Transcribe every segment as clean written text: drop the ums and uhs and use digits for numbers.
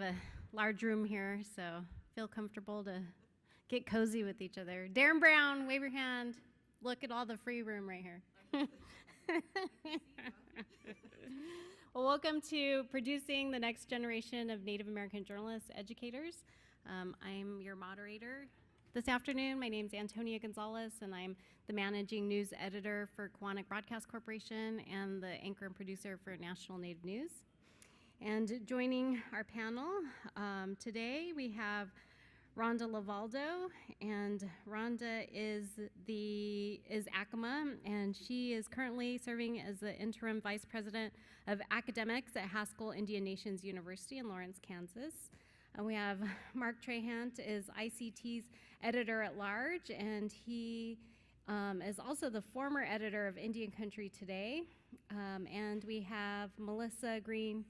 a large room here, so feel comfortable to get cozy with each other. Darren Brown, wave your hand. Look at all the free room right here. Well, welcome to Producing the Next Generation of Native American Journalists, Educators. I'm your moderator this afternoon. My name is Antonia Gonzalez, and I'm the managing news editor for Quantic Broadcast Corporation and the anchor and producer for National Native News. And joining our panel today, we have Rhonda Lavaldo, and Rhonda is Acoma, and she is currently serving as the interim vice president of academics at Haskell Indian Nations University in Lawrence, Kansas. And we have Mark Trahant is ICT's editor at large, and he is also the former editor of Indian Country Today. And we have Melissa Green,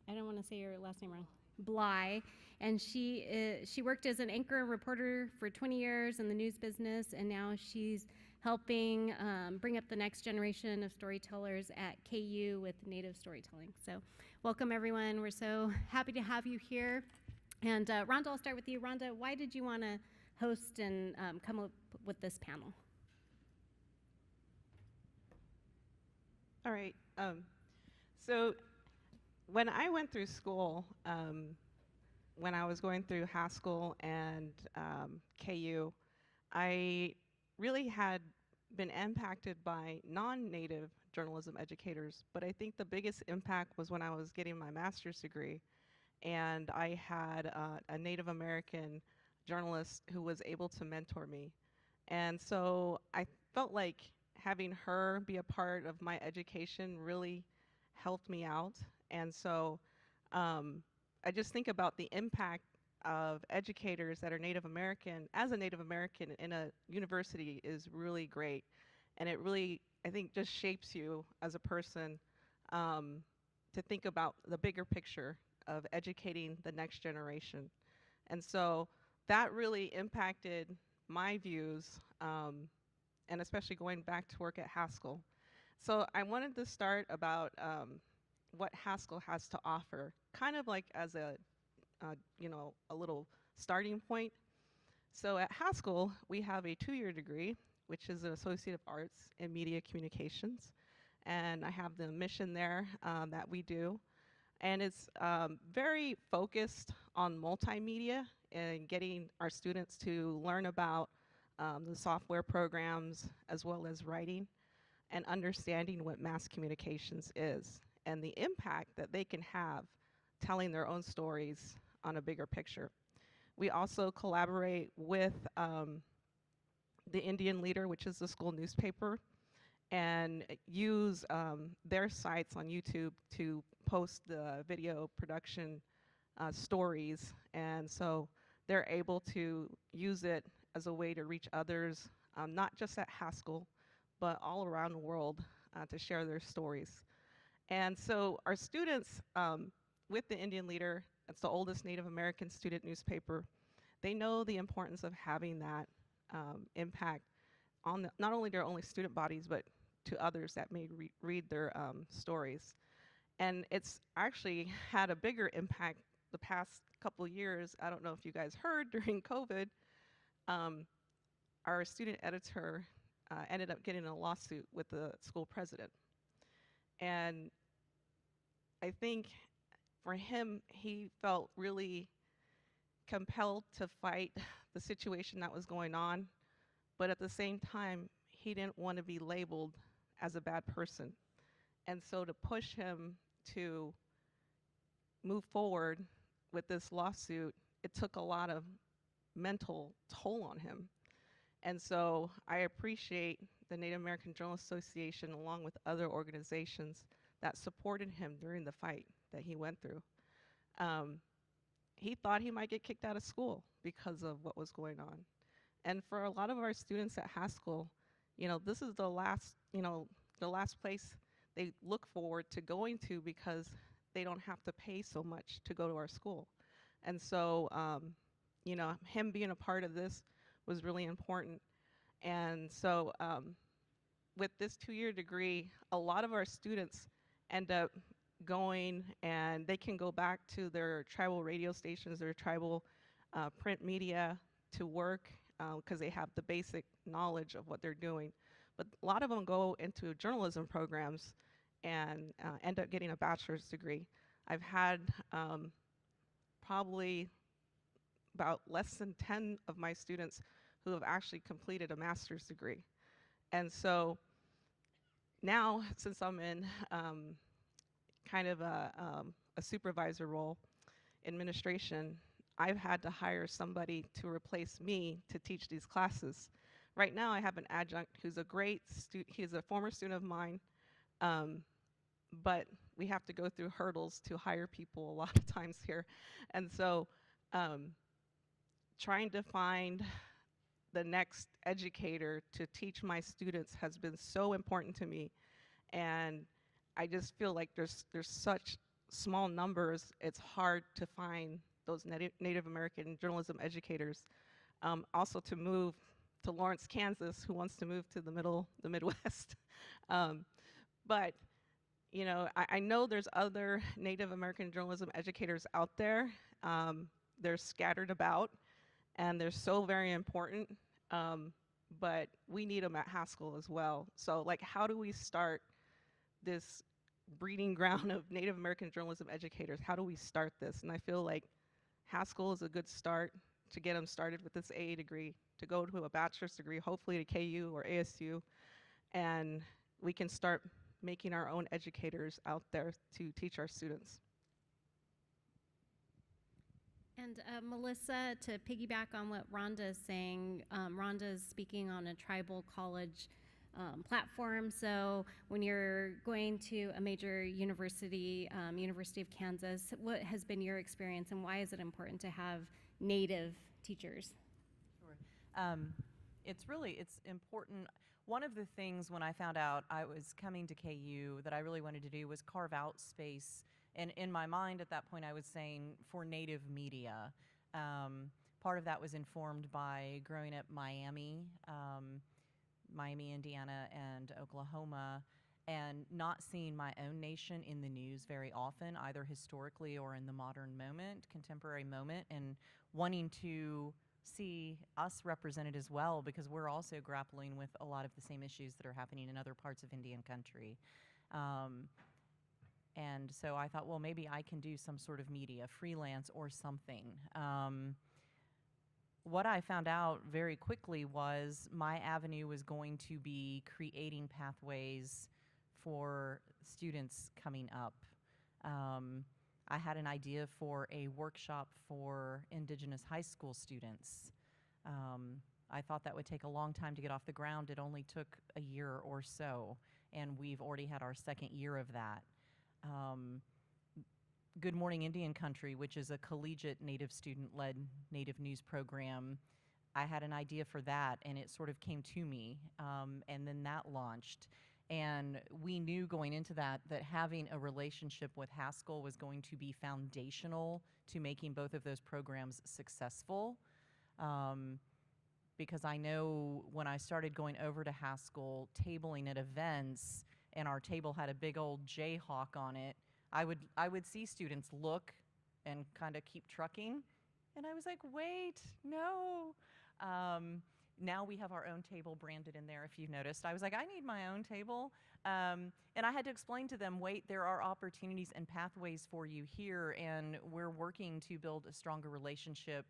I don't want to say your last name wrong, Bly, and she worked as an anchor and reporter for 20 years in the news business, and now she's helping bring up the next generation of storytellers at KU with native storytelling. So welcome, everyone. We're so happy to have you here. And Rhonda, I'll start with you. Rhonda, why did you want to host and come up with this panel? All right. So when I went through school, when I was going through Haskell and KU, I really had been impacted by non-native journalism educators, but I think the biggest impact was when I was getting my master's degree, and I had a Native American journalist who was able to mentor me. And so I felt like having her be a part of my education really helped me out. And so I just think about the impact of educators that are Native American, as a Native American in a university, is really great. And it really, I think, just shapes you as a person to think about the bigger picture of educating the next generation. And so that really impacted my views, and especially going back to work at Haskell. So I wanted to start about what Haskell has to offer, kind of like as a little starting point. So at Haskell, we have a 2-year degree, which is an Associate of Arts in Media Communications. And I have the mission there that we do. And it's very focused on multimedia and getting our students to learn about the software programs as well as writing and understanding what mass communications is and the impact that they can have telling their own stories on a bigger picture. We also collaborate with the Indian Leader, which is the school newspaper, and use their sites on YouTube to post the video production stories. And so they're able to use it as a way to reach others, not just at Haskell, but all around the world to share their stories. And so our students with the Indian Leader, it's the oldest Native American student newspaper, they know the importance of having that impact on not only their only student bodies, but to others that may read their stories. And it's actually had a bigger impact the past couple of years. I don't know if you guys heard during COVID, our student editor ended up getting in a lawsuit with the school president. And I think for him, he felt really compelled to fight the situation that was going on, but at the same time, he didn't want to be labeled as a bad person. And so to push him to move forward with this lawsuit, it took a lot of mental toll on him. And so I appreciate the Native American Journalists Association, along with other organizations that supported him during the fight that he went through. He thought he might get kicked out of school because of what was going on. And for a lot of our students at Haskell, this is the last place they look forward to going to because they don't have to pay so much to go to our school. And so, him being a part of this was really important. And so with this 2-year degree, a lot of our students end up going, and they can go back to their tribal radio stations, their tribal print media to work because they have the basic knowledge of what they're doing. But a lot of them go into journalism programs and end up getting a bachelor's degree. I've had probably about less than 10 of my students who have actually completed a master's degree. And so now, since I'm in kind of a supervisor role, administration, I've had to hire somebody to replace me to teach these classes. Right now, I have an adjunct who's a great student. He's a former student of mine, but we have to go through hurdles to hire people a lot of times here. And so trying to find the next educator to teach my students has been so important to me. And I just feel like there's such small numbers, it's hard to find those Native American journalism educators. Also to move to Lawrence, Kansas, who wants to move to the Midwest. But you know, I know there's other Native American journalism educators out there. They're scattered about, and they're so very important. But we need them at Haskell as well. So, like, how do we start this breeding ground of Native American journalism educators? How do we start this? And I feel like Haskell is a good start to get them started with this AA degree, to go to a bachelor's degree, hopefully to KU or ASU, and we can start making our own educators out there to teach our students. And Melissa, to piggyback on what Rhonda is saying, Rhonda is speaking on a tribal college platform. So when you're going to a major university, University of Kansas, what has been your experience, and why is it important to have Native teachers? Sure. It's important. One of the things when I found out I was coming to KU that I really wanted to do was carve out space. And in my mind at that point, I was saying for Native media. Part of that was informed by growing up Miami, Indiana, and Oklahoma, and not seeing my own nation in the news very often, either historically or in the modern moment, contemporary moment, and wanting to see us represented as well, because we're also grappling with a lot of the same issues that are happening in other parts of Indian country. And so I thought, well, maybe I can do some sort of media, freelance or something. What I found out very quickly was my avenue was going to be creating pathways for students coming up. I had an idea for a workshop for Indigenous high school students. I thought that would take a long time to get off the ground. It only took a year or so, and we've already had our second year of that. Good Morning Indian Country, which is a collegiate Native student-led Native news program, I had an idea for that, and it sort of came to me, and then that launched. And we knew going into that having a relationship with Haskell was going to be foundational to making both of those programs successful. Because I know when I started going over to Haskell, tabling at events, and our table had a big old Jayhawk on it, I would see students look and kind of keep trucking, and I was like, wait, no. Now we have our own table branded in there, if you've noticed. I was like, I need my own table. And I had to explain to them, wait, there are opportunities and pathways for you here, and we're working to build a stronger relationship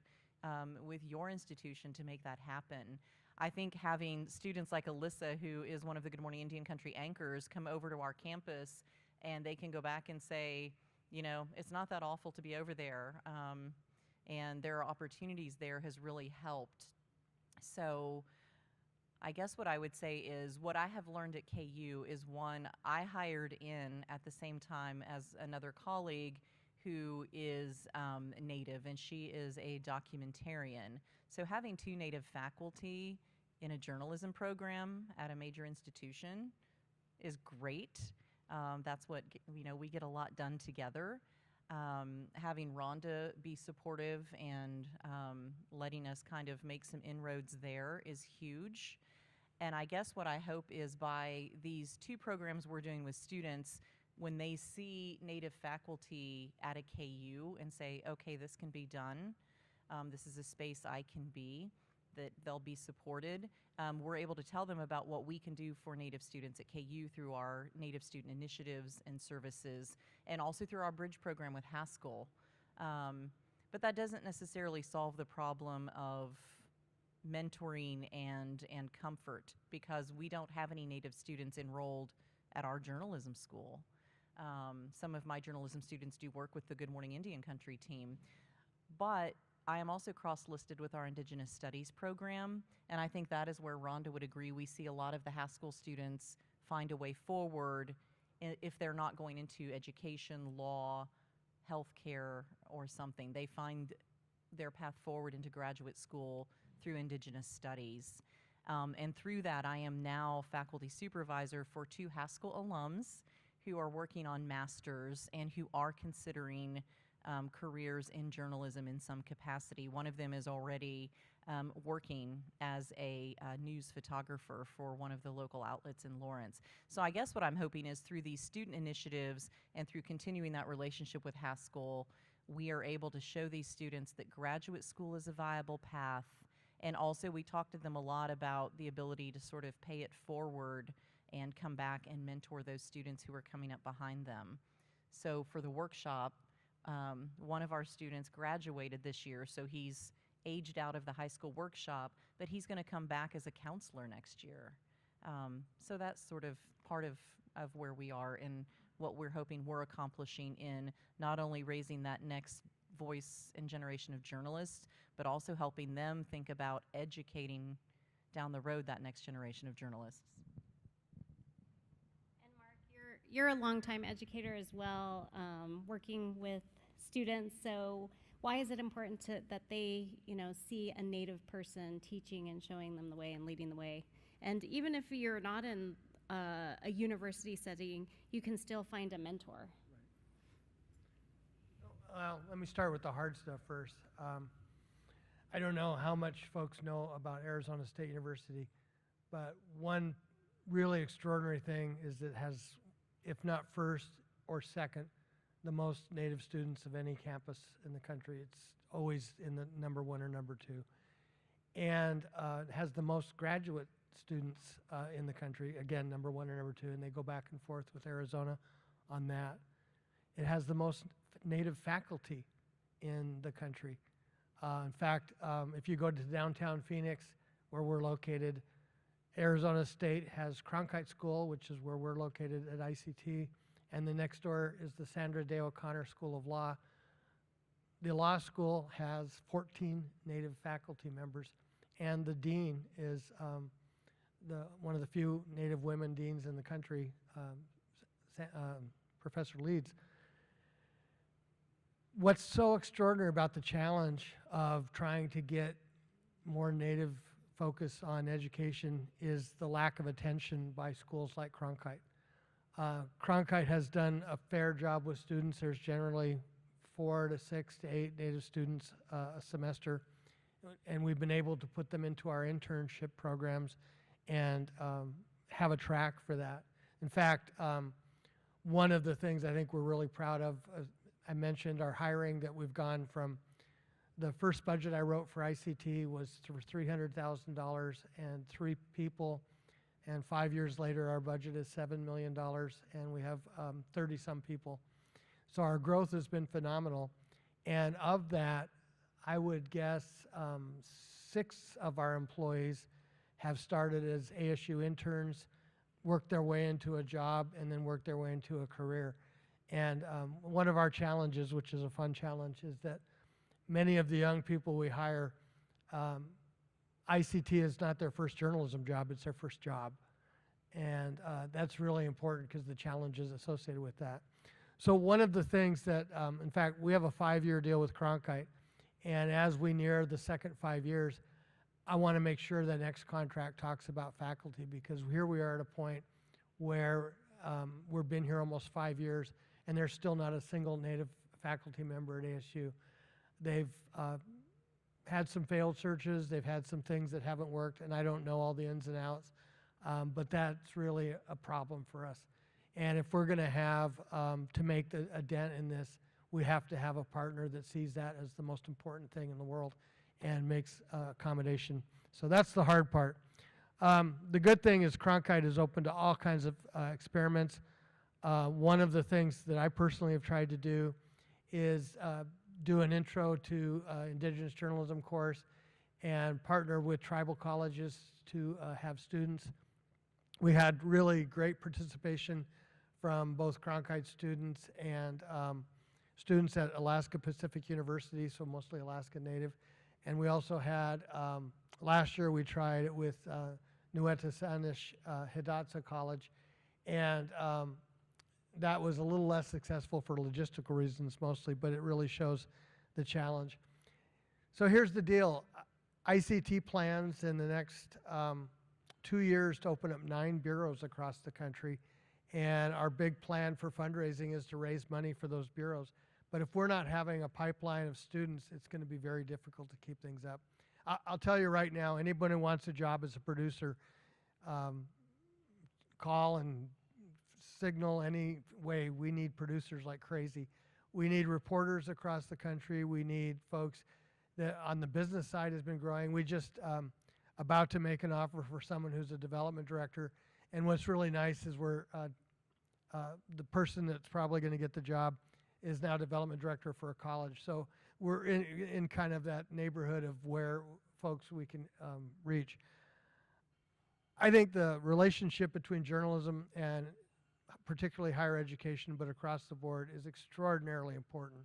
with your institution to make that happen. I think having students like Alyssa, who is one of the Good Morning Indian Country anchors, come over to our campus, and they can go back and say, you know, it's not that awful to be over there, and there are opportunities there, has really helped. So I guess what I would say is what I have learned at KU is, one, I hired in at the same time as another colleague who is Native, and she is a documentarian. So having two Native faculty in a journalism program at a major institution is great. That's what, you know, we get a lot done together. Having Rhonda be supportive and letting us kind of make some inroads there is huge. And I guess what I hope is by these two programs we're doing with students, when they see Native faculty at a KU and say, okay, this can be done, this is a space I can be, that they'll be supported. We're able to tell them about what we can do for Native students at KU through our Native student initiatives and services, and also through our bridge program with Haskell. But that doesn't necessarily solve the problem of mentoring and comfort, because we don't have any Native students enrolled at our journalism school. Some of my journalism students do work with the Good Morning Indian Country team, but I am also cross-listed with our Indigenous Studies program, and I think that is where Rhonda would agree. We see a lot of the Haskell students find a way forward if they're not going into education, law, healthcare, or something. They find their path forward into graduate school through Indigenous Studies. And through that, I am now faculty supervisor for 2 Haskell alums who are working on masters and who are considering careers in journalism in some capacity. One of them is already working as a news photographer for one of the local outlets in Lawrence. So I guess what I'm hoping is through these student initiatives and through continuing that relationship with Haskell, we are able to show these students that graduate school is a viable path. And also we talk to them a lot about the ability to sort of pay it forward and come back and mentor those students who are coming up behind them. So for the workshop, one of our students graduated this year, so he's aged out of the high school workshop, but he's going to come back as a counselor next year. So that's sort of part of where we are and what we're hoping we're accomplishing in not only raising that next voice and generation of journalists, but also helping them think about educating down the road that next generation of journalists. And Mark, you're a longtime educator as well, working with students. So why is it important that they, see a Native person teaching and showing them the way and leading the way? And even if you're not in a university setting, you can still find a mentor. Well, let me start with the hard stuff first. I don't know how much folks know about Arizona State University, but one really extraordinary thing is it has, if not first or second, the most Native students of any campus in the country. It's always in the number 1 or number 2. And it has the most graduate students in the country, again, number 1 or number 2, and they go back and forth with Arizona on that. It has the most Native faculty in the country. In fact, if you go to downtown Phoenix, where we're located, Arizona State has Cronkite School, which is where we're located at ICT, and the next door is the Sandra Day O'Connor School of Law. The law school has 14 Native faculty members, and the dean is one of the few Native women deans in the country, Professor Leeds. What's so extraordinary about the challenge of trying to get more Native focus on education is the lack of attention by schools like Cronkite. Cronkite has done a fair job with students. There's generally 4 to 6 to 8 Native students a semester, and we've been able to put them into our internship programs and have a track for that. In fact, one of the things I think we're really proud of, I mentioned our hiring, that we've gone from the first budget I wrote for ICT was for $300,000 and 3 people, and 5 years later our budget is $7 million and we have 30-some people. So our growth has been phenomenal, and of that, I would guess 6 of our employees have started as ASU interns, worked their way into a job, and then worked their way into a career. And one of our challenges, which is a fun challenge, is that many of the young people we hire, ICT is not their first journalism job, it's their first job. And that's really important because the challenges associated with that. So one of the things that, in fact, we have a 5-year deal with Cronkite, and as we near the second 5 years, I want to make sure the next contract talks about faculty, because here we are at a point where we've been here almost 5 years, and there's still not a single Native faculty member at ASU. They've had some failed searches, they've had some things that haven't worked, and I don't know all the ins and outs, but that's really a problem for us. And if we're going to have to make a dent in this, we have to have a partner that sees that as the most important thing in the world and makes accommodation. So that's the hard part. The good thing is Cronkite is open to all kinds of experiments. One of the things that I personally have tried to do is do an intro to Indigenous journalism course and partner with tribal colleges to have students. We had really great participation from both Cronkite students and students at Alaska Pacific University, so mostly Alaska Native. And we also had, last year we tried it with Nuetasanish Hidatsa College, and that was a little less successful for logistical reasons mostly, but it really shows the challenge. So here's the deal. ICT plans in the next 2 years to open up 9 bureaus across the country, and our big plan for fundraising is to raise money for those bureaus. But if we're not having a pipeline of students, it's going to be very difficult to keep things up. I'll tell you right now, anybody who wants a job as a producer, call and signal any way. We need producers like crazy. We need reporters across the country. We need folks that on the business side has been growing. We just about to make an offer for someone who's a development director. And what's really nice is we're the person that's probably going to get the job is now development director for a college. So we're in kind of that neighborhood of where folks we can reach. I think the relationship between journalism and particularly higher education, but across the board, is extraordinarily important.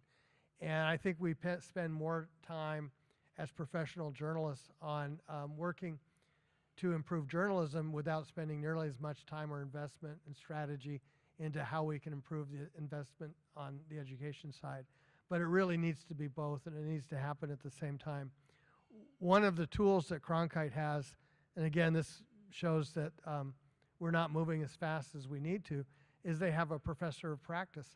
And I think we spend more time as professional journalists on working to improve journalism without spending nearly as much time or investment and strategy into how we can improve the investment on the education side. But it really needs to be both, and it needs to happen at the same time. One of the tools that Cronkite has, and again, this shows that we're not moving as fast as we need to, is they have a professor of practice.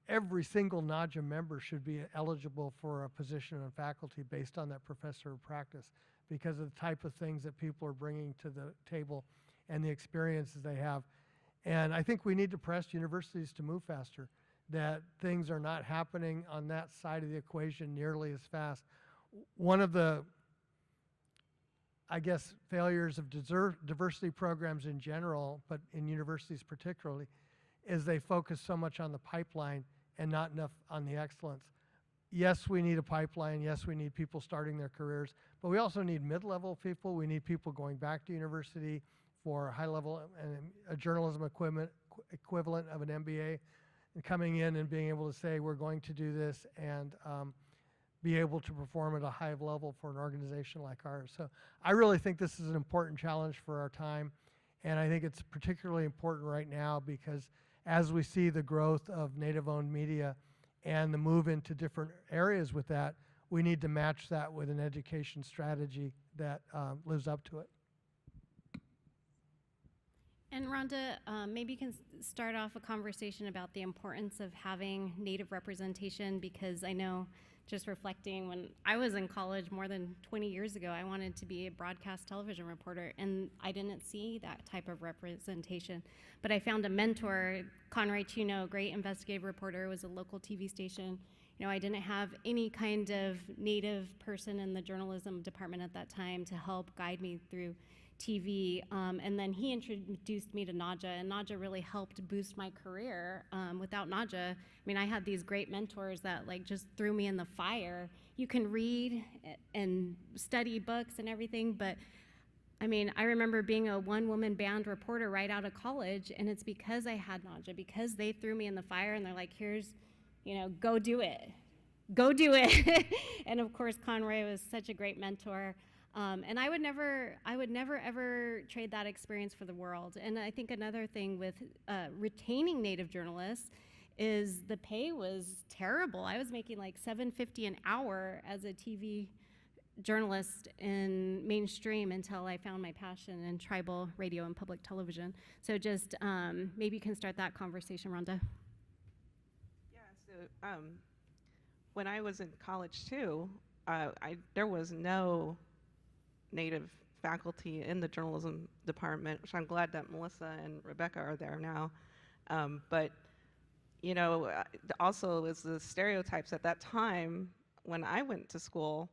Every single NAJA member should be eligible for a position on faculty based on that professor of practice because of the type of things that people are bringing to the table and the experiences they have. And I think we need to press universities to move faster, that things are not happening on that side of the equation nearly as fast. One of the, I guess, failures of diversity programs in general, but in universities particularly, is they focus so much on the pipeline and not enough on the excellence. Yes, we need a pipeline. Yes, we need people starting their careers, but we also need mid-level people. We need people going back to university for high-level and a journalism equivalent of an MBA, and coming in and being able to say, we're going to do this, and be able to perform at a high level for an organization like ours. So I really think this is an important challenge for our time, and I think it's particularly important right now because as we see the growth of Native-owned media and the move into different areas with that, we need to match that with an education strategy that lives up to it. And Rhonda, maybe you can start off a conversation about the importance of having Native representation, because I know, just reflecting, when I was in college more than 20 years ago, I wanted to be a broadcast television reporter, and I didn't see that type of representation. But I found a mentor, Conroy Chuno, great investigative reporter, was a local TV station. You know, I didn't have any kind of Native person in the journalism department at that time to help guide me through TV, and then he introduced me to NAJA, and NAJA really helped boost my career. Without NAJA, I mean, I had these great mentors that like just threw me in the fire. You can read and study books and everything, but I mean, I remember being a one-woman band reporter right out of college, and it's because I had NAJA, because they threw me in the fire, and they're like, here's, you know, go do it. Go do it. And of course, Conroy was such a great mentor. And I would never ever trade that experience for the world. And I think another thing with retaining Native journalists is the pay was terrible. I was making like $7.50 an hour as a TV journalist in mainstream until I found my passion in tribal radio and public television. So just maybe you can start that conversation, Rhonda. Yeah, so when I was in college too, there was no Native faculty in the journalism department, which I'm glad that Melissa and Rebecca are there now. But you know, also is the stereotypes at that time when I went to school.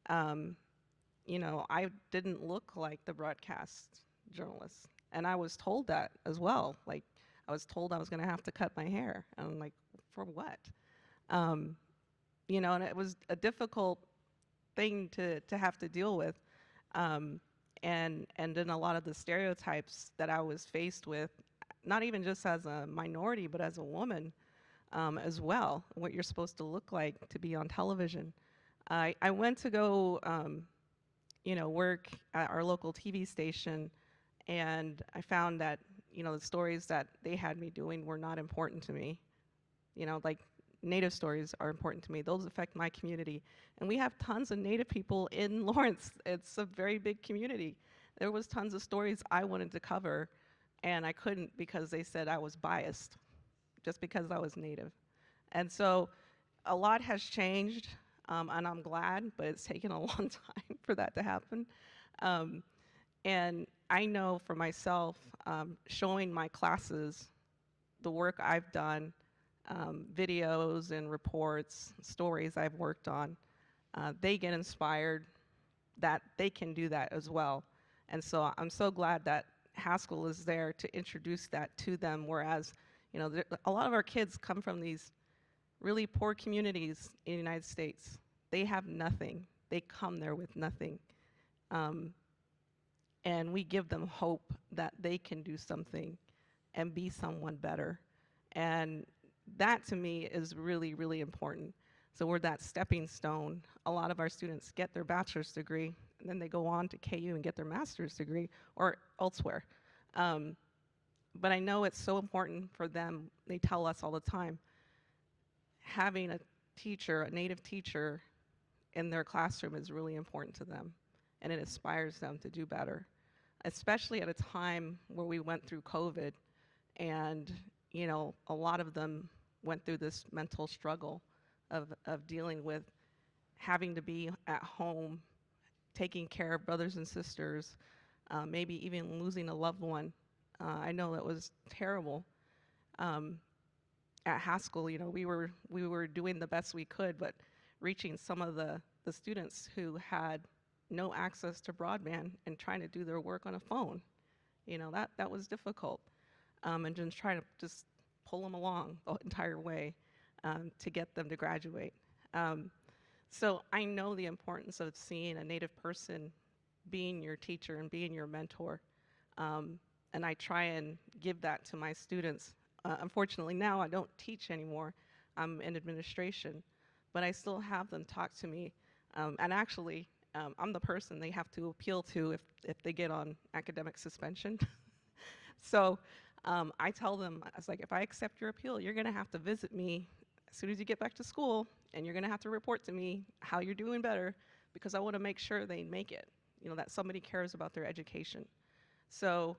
You know, I didn't look like the broadcast journalists, and I was told that as well. Like, I was told I was going to have to cut my hair, and I'm like, for what? You know, and it was a difficult thing to have to deal with. And then a lot of the stereotypes that I was faced with, not even just as a minority, but as a woman as well, what you're supposed to look like to be on television. I went to go, you know, work at our local TV station, and I found that, you know, the stories that they had me doing were not important to me. You know, like Native stories are important to me. Those affect my community. And we have tons of Native people in Lawrence. It's a very big community. There was tons of stories I wanted to cover, and I couldn't because they said I was biased, just because I was Native. And so a lot has changed, and I'm glad, but it's taken a long time for that to happen. And I know for myself, showing my classes the work I've done, videos and reports, stories I've worked on, they get inspired that they can do that as well. And so I'm so glad that Haskell is there to introduce that to them, whereas, you know, a lot of our kids come from these really poor communities in the United States. They have nothing. They come there with nothing. And we give them hope that they can do something and be someone better. And that to me is really, really important. So we're that stepping stone. A lot of our students get their bachelor's degree, and then they go on to KU and get their master's degree or elsewhere. But I know it's so important for them. They tell us all the time, having a teacher, a Native teacher in their classroom is really important to them, and it inspires them to do better, especially at a time where we went through COVID, and you know, a lot of them went through this mental struggle of dealing with having to be at home, taking care of brothers and sisters, maybe even losing a loved one. I know that was terrible. At Haskell, you know, we were doing the best we could, but reaching some of the students who had no access to broadband and trying to do their work on a phone, you know, that was difficult. And just trying to just pull them along the entire way to get them to graduate. So I know the importance of seeing a Native person being your teacher and being your mentor. And I try and give that to my students. Unfortunately, now I don't teach anymore. I'm in administration, but I still have them talk to me. And actually, I'm the person they have to appeal to if they get on academic suspension. So I tell them, I was like, if I accept your appeal, you're gonna have to visit me as soon as you get back to school, and you're gonna have to report to me how you're doing better, because I wanna make sure they make it, you know, that somebody cares about their education. So,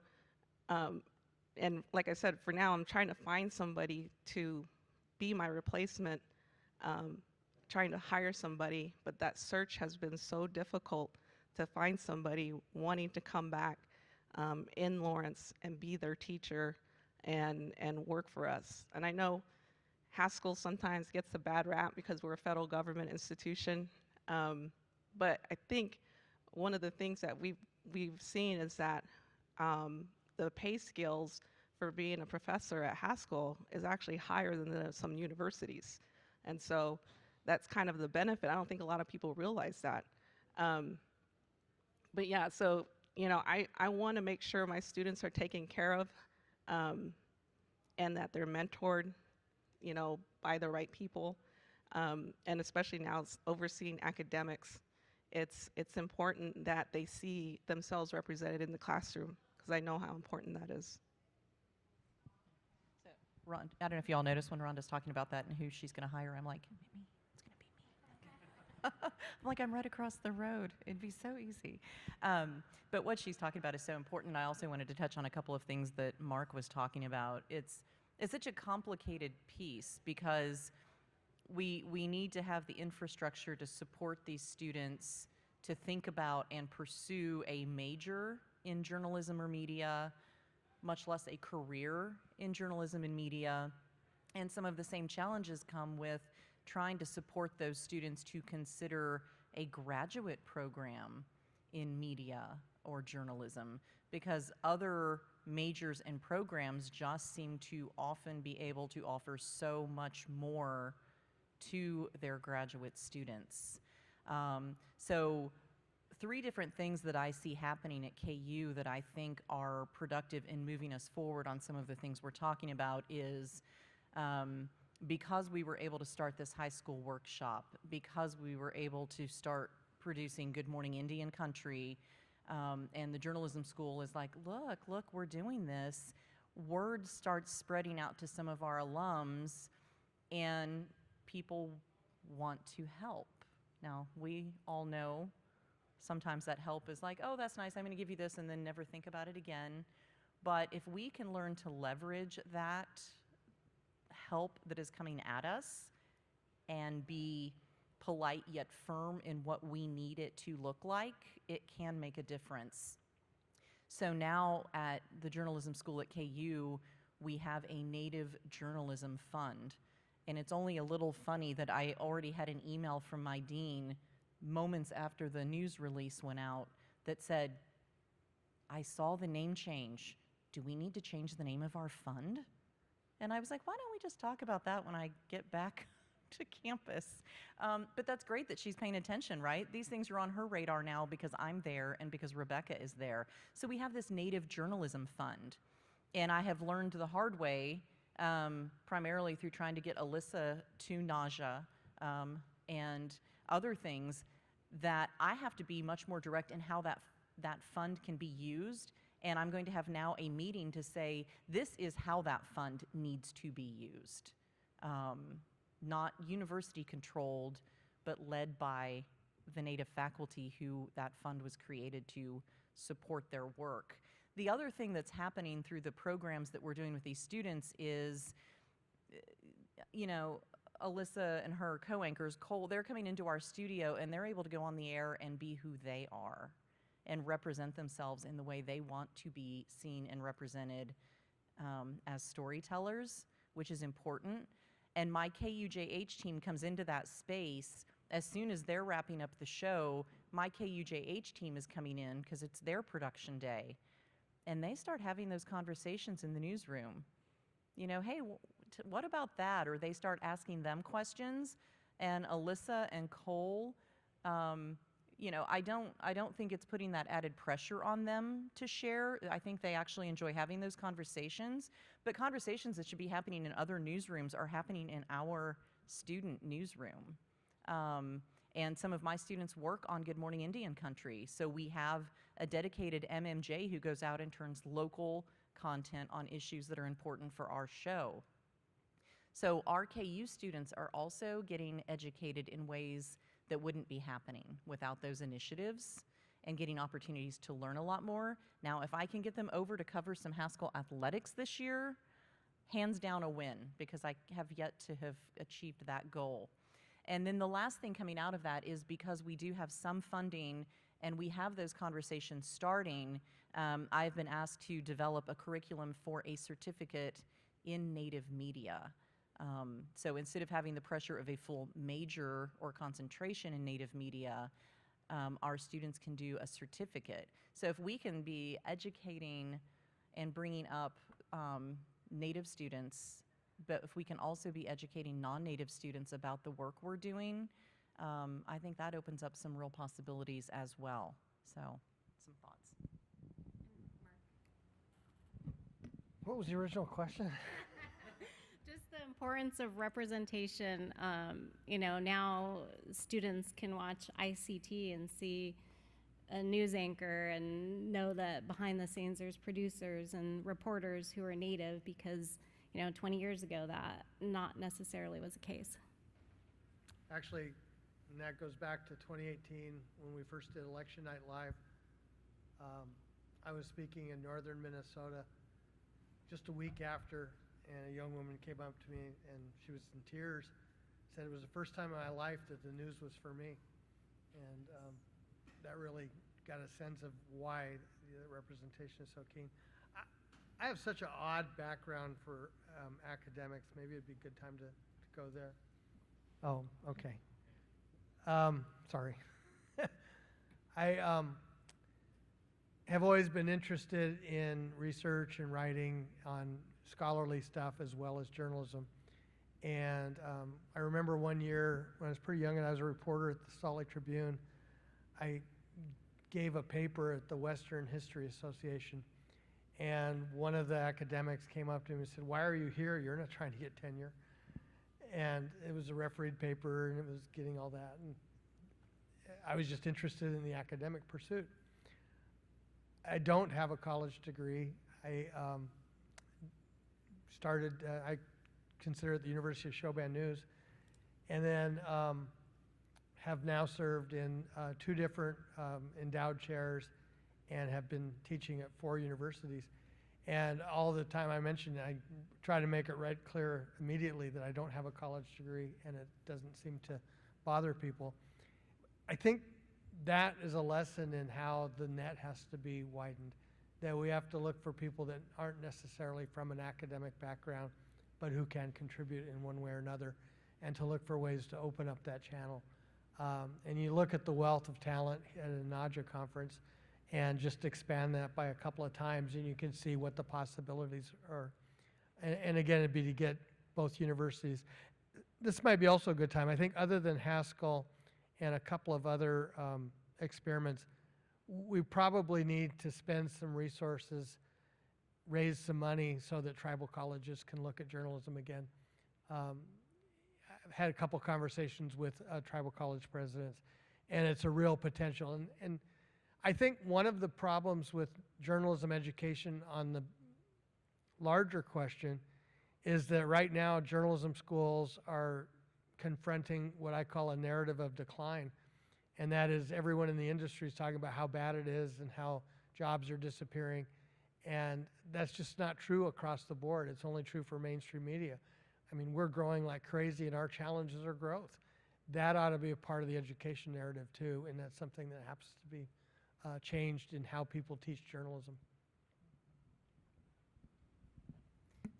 and like I said, for now, I'm trying to find somebody to be my replacement, trying to hire somebody, but that search has been so difficult to find somebody wanting to come back in Lawrence and be their teacher and work for us. And I know Haskell sometimes gets a bad rap because we're a federal government institution, but I think one of the things that we've seen is that the pay scales for being a professor at Haskell is actually higher than some universities. And so that's kind of the benefit. I don't think a lot of people realize that. But yeah, so, you know, I want to make sure my students are taken care of and that they're mentored, you know, by the right people. And especially now overseeing academics, it's important that they see themselves represented in the classroom, because I know how important that is. So, Ron, I don't know if y'all noticed when Rhonda's talking about that and who she's going to hire, I'm like, maybe it's going to be me. I'm like, I'm right across the road. It'd be so easy. But what she's talking about is so important. I also wanted to touch on a couple of things that Mark was talking about. It's such a complicated piece because we need to have the infrastructure to support these students to think about and pursue a major in journalism or media, much less a career in journalism and media. And some of the same challenges come with trying to support those students to consider a graduate program in media or journalism, because other majors and programs just seem to often be able to offer so much more to their graduate students. So 3 different things that I see happening at KU that I think are productive in moving us forward on some of the things we're talking about is because we were able to start this high school workshop, because we were able to start producing Good Morning Indian Country, and the journalism school is like, look, we're doing this. Word starts spreading out to some of our alums, and people want to help. Now, we all know sometimes that help is like, oh, that's nice, I'm going to give you this, and then never think about it again. But if we can learn to leverage that help that is coming at us and be polite yet firm in what we need it to look like, it can make a difference. So now at the journalism school at KU, we have a Native Journalism Fund. And it's only a little funny that I already had an email from my dean moments after the news release went out that said, I saw the name change. Do we need to change the name of our fund? And I was like, why don't we just talk about that when I get back to campus? But that's great that she's paying attention, right? These things are on her radar now because I'm there and because Rebecca is there. So we have this Native Journalism Fund. And I have learned the hard way, primarily through trying to get Alyssa to NAJA and other things, that I have to be much more direct in how that fund can be used. And I'm going to have now a meeting to say, this is how that fund needs to be used. Not university controlled, but led by the Native faculty who that fund was created to support their work. The other thing that's happening through the programs that we're doing with these students is, Alyssa and her co-anchors, Cole, they're coming into our studio and they're able to go on the air and be who they are and represent themselves in the way they want to be seen and represented as storytellers, which is important. And my KUJH team comes into that space as soon as they're wrapping up the show. My KUJH team is coming in because it's their production day. And they start having those conversations in the newsroom. Hey, what about that? Or they start asking them questions. And Alyssa and Cole, I don't think it's putting that added pressure on them to share. I think they actually enjoy having those conversations. But conversations that should be happening in other newsrooms are happening in our student newsroom. And some of my students work on Good Morning Indian Country. So we have a dedicated MMJ who goes out and turns local content on issues that are important for our show. So our KU students are also getting educated in ways that wouldn't be happening without those initiatives and getting opportunities to learn a lot more. Now, if I can get them over to cover some Haskell athletics this year, hands down a win, because I have yet to have achieved that goal. And then the last thing coming out of that is because we do have some funding and we have those conversations starting, I've been asked to develop a curriculum for a certificate in Native media. So instead of having the pressure of a full major or concentration in Native media, our students can do a certificate. So if we can be educating and bringing up Native students, but if we can also be educating non-Native students about the work we're doing, I think that opens up some real possibilities as well. So, some thoughts. What was the original question? Just the importance of representation. Now students can watch ICT and see a news anchor and know that behind the scenes there's producers and reporters who are Native, because 20 years ago that not necessarily was the case. Actually, and that goes back to 2018 when we first did Election Night Live. I was speaking in northern Minnesota just a week after, and a young woman came up to me and she was in tears, said it was the first time in my life that the news was for me. And that really got a sense of why the representation is so keen. I have such an odd background for academics. Maybe it'd be a good time to go there. Oh, okay. Sorry. I have always been interested in research and writing on scholarly stuff as well as journalism. And I remember one year when I was pretty young and I was a reporter at the Salt Lake Tribune, I gave a paper at the Western History Association. And one of the academics came up to me and said, "Why are you here? You're not trying to get tenure." And it was a refereed paper and it was getting all that. And I was just interested in the academic pursuit. I don't have a college degree. I I consider it the University of Shoban News, and then have now served in 2 different endowed chairs and have been teaching at 4 universities. And all the time I mentioned, I try to make it right clear immediately that I don't have a college degree, and it doesn't seem to bother people. I think that is a lesson in how the net has to be widened, that we have to look for people that aren't necessarily from an academic background, but who can contribute in one way or another, and to look for ways to open up that channel. And you look at the wealth of talent at a NAJA conference and just expand that by a couple of times, and you can see what the possibilities are. And again, it'd be to get both universities. This might be also a good time. I think other than Haskell and a couple of other experiments, we probably need to spend some resources, raise some money so that tribal colleges can look at journalism again. I've had a couple conversations with tribal college presidents, and it's a real potential. And I think one of the problems with journalism education on the larger question is that right now journalism schools are confronting what I call a narrative of decline. And that is everyone in the industry is talking about how bad it is and how jobs are disappearing. And that's just not true across the board. It's only true for mainstream media. I mean, we're growing like crazy and our challenges are growth. That ought to be a part of the education narrative too, and that's something that happens to be changed in how people teach journalism.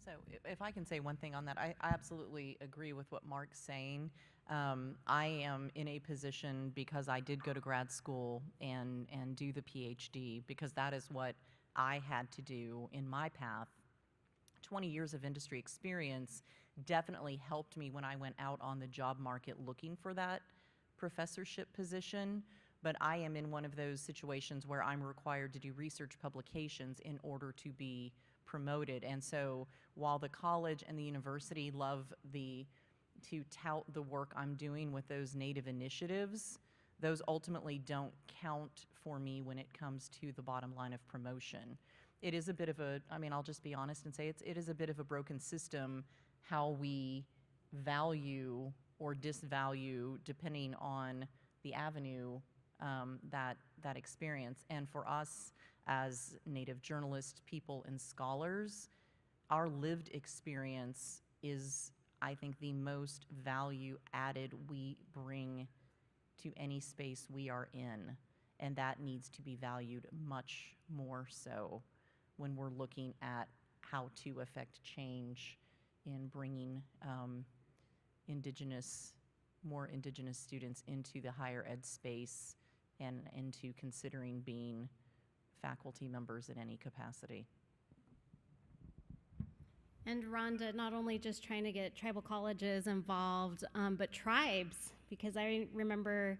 So if I can say one thing on that, I absolutely agree with what Mark's saying. I am in a position because I did go to grad school and do the Ph.D. because that is what I had to do in my path. 20 years of industry experience definitely helped me when I went out on the job market looking for that professorship position. But I am in one of those situations where I'm required to do research publications in order to be promoted. And so while the college and the university love to tout the work I'm doing with those Native initiatives, those ultimately don't count for me when it comes to the bottom line of promotion. It is a bit of a, I mean, I'll just be honest and say it is a bit of a broken system how we value or disvalue depending on the avenue that experience. And for us as Native journalists, people, and scholars, our lived experience is, I think, the most value added we bring to any space we are in. And that needs to be valued much more so when we're looking at how to affect change in bringing more Indigenous students into the higher ed space and into considering being faculty members in any capacity. And Rhonda, not only just trying to get tribal colleges involved, but tribes, because I remember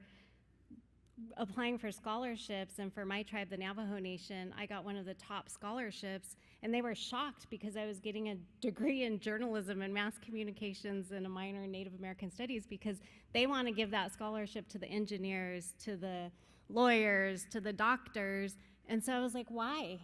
applying for scholarships, and for my tribe, the Navajo Nation, I got one of the top scholarships, and they were shocked because I was getting a degree in journalism and mass communications and a minor in Native American studies, because they want to give that scholarship to the engineers, to the lawyers, to the doctors. And so I was like, why?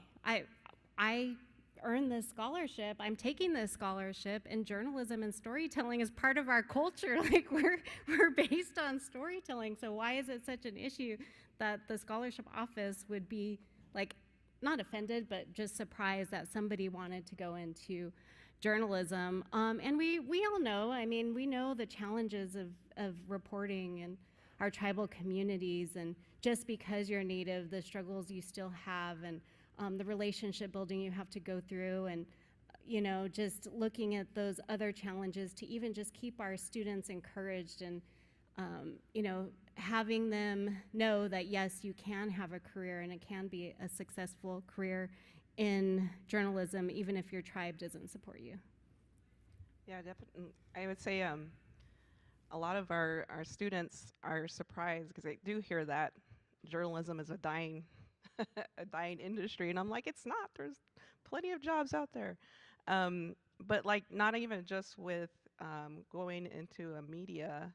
I earned this scholarship, I'm taking this scholarship, and journalism and storytelling is part of our culture. Like we're based on storytelling, so why is it such an issue that the scholarship office would be like, not offended, but just surprised that somebody wanted to go into journalism? And we all know, I mean, we know the challenges of reporting, and our tribal communities, and just because you're Native, the struggles you still have, and the relationship building you have to go through, and just looking at those other challenges to even just keep our students encouraged, and having them know that yes, you can have a career and it can be a successful career in journalism, even if your tribe doesn't support you. Yeah, definitely. I would say a lot of our students are surprised because they do hear that journalism is a dying a dying industry, and I'm like, it's not. There's plenty of jobs out there. But like, not even just with going into a media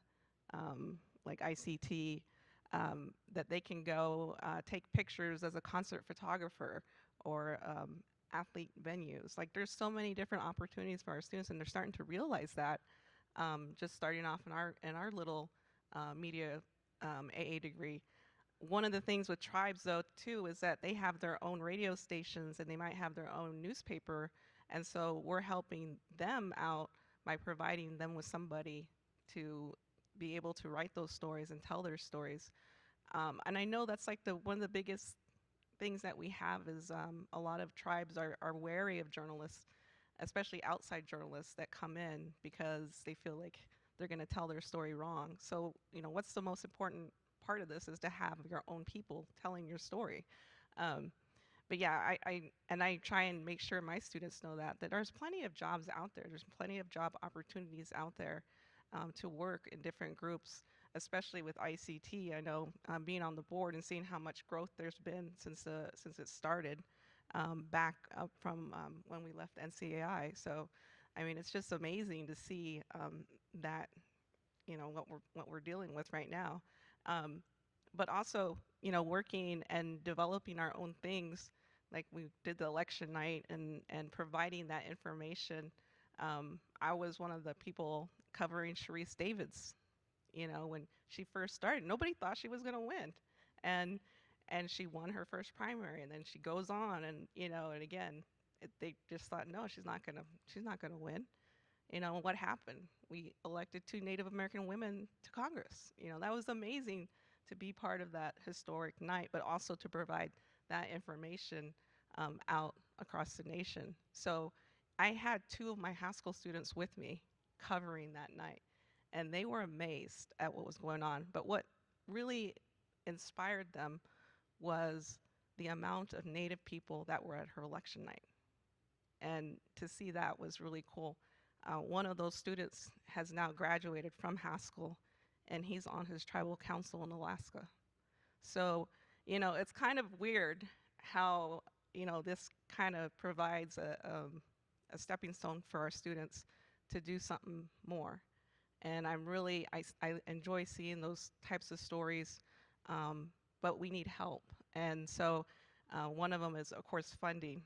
like ICT, that they can go take pictures as a concert photographer or athlete venues. Like, there's so many different opportunities for our students, and they're starting to realize that. Just starting off in our little media AA degree. One of the things with tribes, though, too, is that they have their own radio stations and they might have their own newspaper, and so we're helping them out by providing them with somebody to be able to write those stories and tell their stories. And I know that's like one of the biggest things that we have is a lot of tribes are wary of journalists, especially outside journalists that come in because they feel like they're going to tell their story wrong. So, what's the most important part of this is to have your own people telling your story. But yeah, I try and make sure my students know that there's plenty of jobs out there. There's plenty of job opportunities out there to work in different groups, especially with ICT. I know being on the board and seeing how much growth there's been since it started back up from when we left NCAI. So, I mean, it's just amazing to see that what we're dealing with right now. But also, working and developing our own things, like we did the election night and providing that information. I was one of the people covering Sharice Davids, when she first started. Nobody thought she was going to win. And she won her first primary, and then she goes on, and and again, they just thought, no, she's not gonna win. What happened? We elected 2 Native American women to Congress. That was amazing to be part of that historic night, but also to provide that information out across the nation. So I had 2 of my high school students with me covering that night, and they were amazed at what was going on. But what really inspired them was the amount of Native people that were at her election night. And to see that was really cool. One of those students has now graduated from high school, and he's on his tribal council in Alaska. So, it's kind of weird how, this kind of provides a stepping stone for our students to do something more. And I enjoy seeing those types of stories, but we need help. And so one of them is, of course, funding.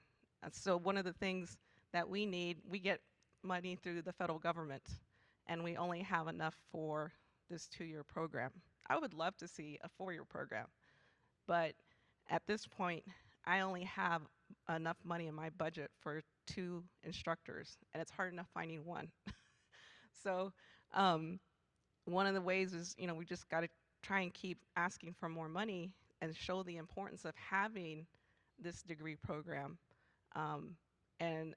So one of the things that we get money through the federal government, and we only have enough for this 2-year program. I would love to see a 4-year program, but at this point, I only have enough money in my budget for 2 instructors, and it's hard enough finding one. So one of the ways is, we just got to try and keep asking for more money and show the importance of having this degree program. And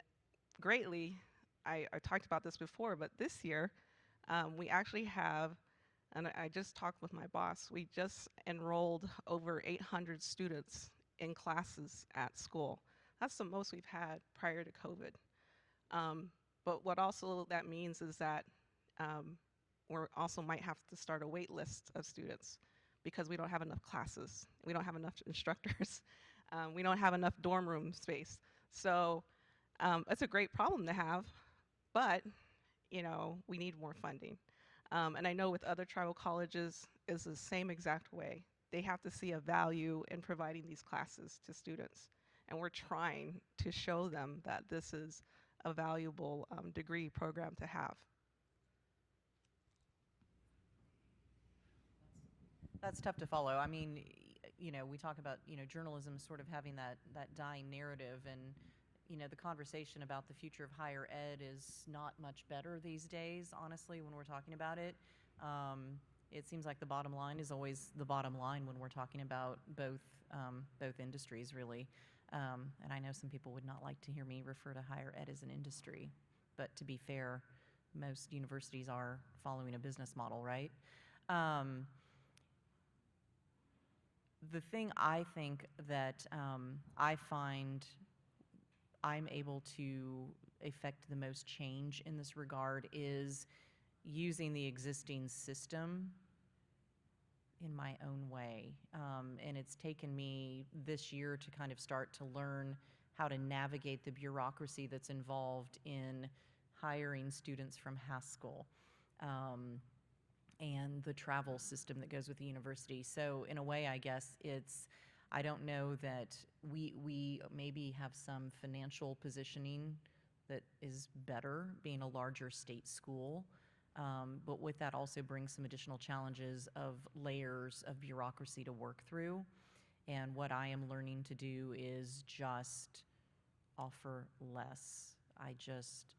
greatly, I talked about this before, but this year we actually have, and I just talked with my boss, we just enrolled over 800 students in classes at school. That's the most we've had prior to COVID. But what also that means is that we also might have to start a wait list of students because we don't have enough classes. We don't have enough instructors. We don't have enough dorm room space. So it's a great problem to have, but we need more funding. And I know with other tribal colleges, it's the same exact way. They have to see a value in providing these classes to students. And we're trying to show them that this is a valuable degree program to have. That's tough to follow. I mean, we talk about, journalism sort of having that dying narrative, and, the conversation about the future of higher ed is not much better these days, honestly, when we're talking about it. it seems like the bottom line is always the bottom line when we're talking about both industries, really. And I know some people would not like to hear me refer to higher ed as an industry, but to be fair, most universities are following a business model, right? The thing I think that I find I'm able to effect the most change in this regard is using the existing system in my own way. And it's taken me this year to kind of start to learn how to navigate the bureaucracy that's involved in hiring students from Haskell. And the travel system that goes with the university. So in a way, I guess I don't know that we maybe have some financial positioning that is better being a larger state school. But with that also brings some additional challenges of layers of bureaucracy to work through. And what I am learning to do is just offer less. I just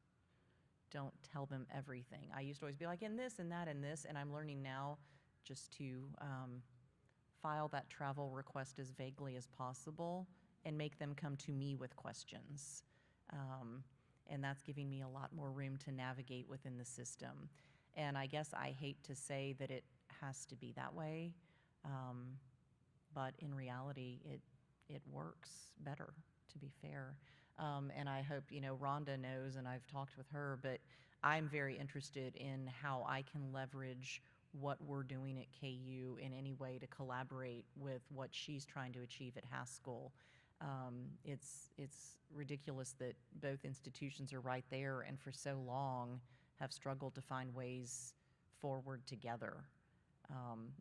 don't tell them everything. I used to always be like, and this and that and this, and I'm learning now just to file that travel request as vaguely as possible and make them come to me with questions. And that's giving me a lot more room to navigate within the system. And I guess I hate to say that it has to be that way, but in reality, it works better, to be fair. And I hope, Rhonda knows, and I've talked with her, but I'm very interested in how I can leverage what we're doing at KU in any way to collaborate with what she's trying to achieve at Haskell. It's ridiculous that both institutions are right there and for so long have struggled to find ways forward together.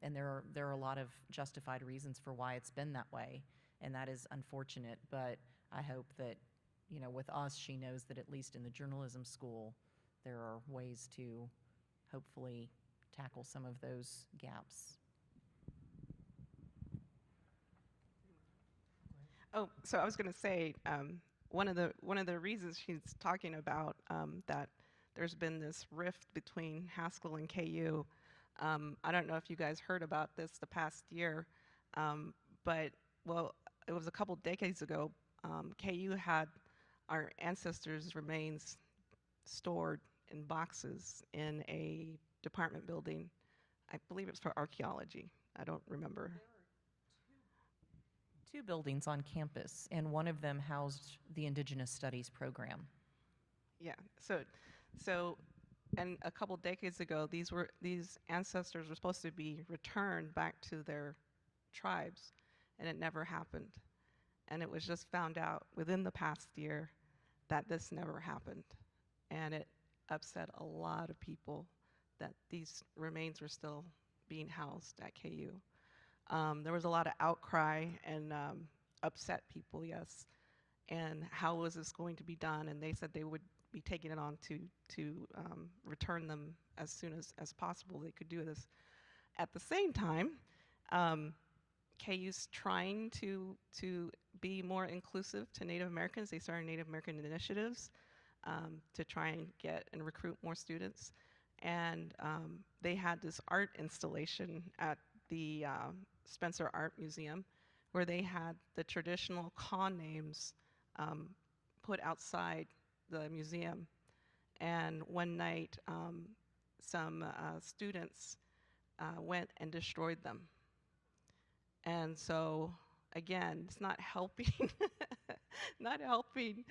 And there are a lot of justified reasons for why it's been that way, and that is unfortunate, but I hope that with us, she knows that at least in the journalism school, there are ways to hopefully tackle some of those gaps. Oh, so I was going to say, one of the reasons she's talking about that there's been this rift between Haskell and KU. I don't know if you guys heard about this the past year, but it was a couple decades ago. KU had our ancestors' remains stored in boxes in a department building. I believe it was for archaeology. I don't remember. Two buildings on campus, and one of them housed the Indigenous Studies program. Yeah. And a couple decades ago, these ancestors were supposed to be returned back to their tribes, and it never happened. And it was just found out within the past year that this never happened. And it upset a lot of people that these remains were still being housed at KU. There was a lot of outcry and upset people, yes. And how was this going to be done? And they said they would be taking it on to return them as soon as possible. They could do this. At the same time, KU's trying to be more inclusive to Native Americans. They started Native American initiatives to try and get and recruit more students. And they had this art installation at the Spencer Art Museum where they had the traditional Khan names put outside the museum. And one night, some students went and destroyed them. And so, again, it's not helping, not helping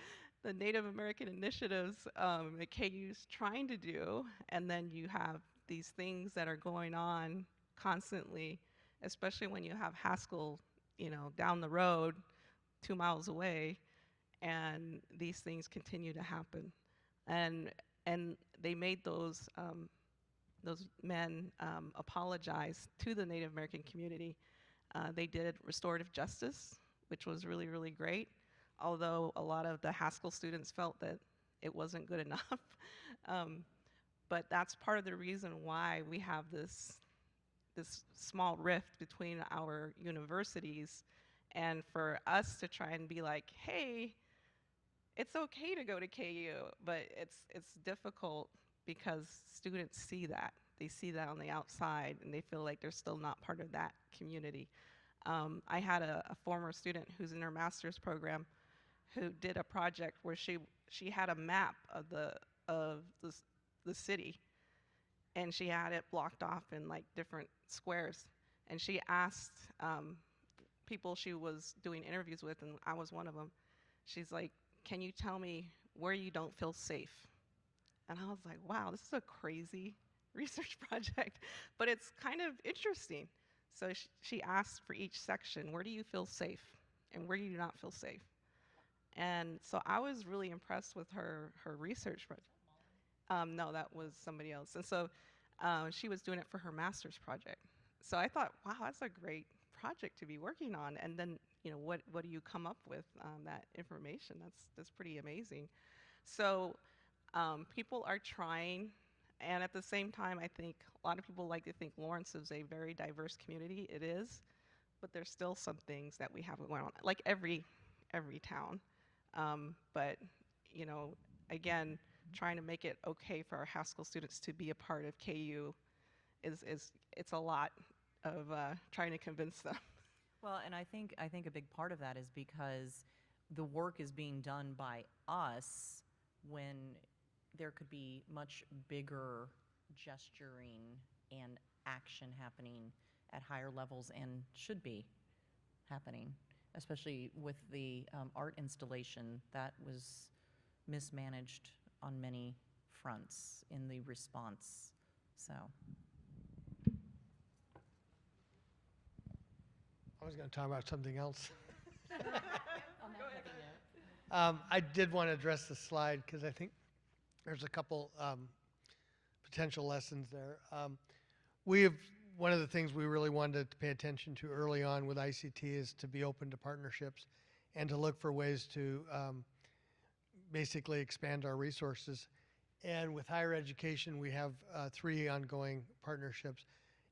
the Native American initiatives that KU's trying to do. And then you have these things that are going on constantly, especially when you have Haskell, down the road, 2 miles away, and these things continue to happen. And they made those men apologize to the Native American community. They did restorative justice, which was really, really great, although a lot of the Haskell students felt that it wasn't good enough. But that's part of the reason why we have this small rift between our universities, and for us to try and be like, hey, it's okay to go to KU, but it's difficult because students see that, they see that on the outside and they feel like they're still not part of that community. I had a former student who's in her master's program who did a project where she had a map of the city, and she had it blocked off in like different squares. And she asked people she was doing interviews with, and I was one of them. She's like, "Can you tell me where you don't feel safe?" And I was like, "Wow, this is a crazy research project, but it's kind of interesting." So she asked for each section, "Where do you feel safe, and where do you not feel safe?" And so I was really impressed with her research project. No, that was somebody else. And so she was doing it for her master's project. So I thought, wow, that's a great project to be working on. And then, what do you come up with that information? That's pretty amazing. So people are trying, and at the same time, I think a lot of people like to think Lawrence is a very diverse community. It is, but there's still some things that we have going on, like every town. But again, trying to make it okay for our high school students to be a part of KU is it's a lot of trying to convince them. Well, and I think a big part of that is because the work is being done by us when there could be much bigger gesturing and action happening at higher levels, and should be happening, especially with the art installation that was mismanaged on many fronts in the response. So I was going to talk about something else. on that heavy note. I did want to address the slide because I think there's a couple potential lessons there. One of the things we really wanted to pay attention to early on with ICT is to be open to partnerships and to look for ways to basically expand our resources. And with higher education, we have 3 ongoing partnerships.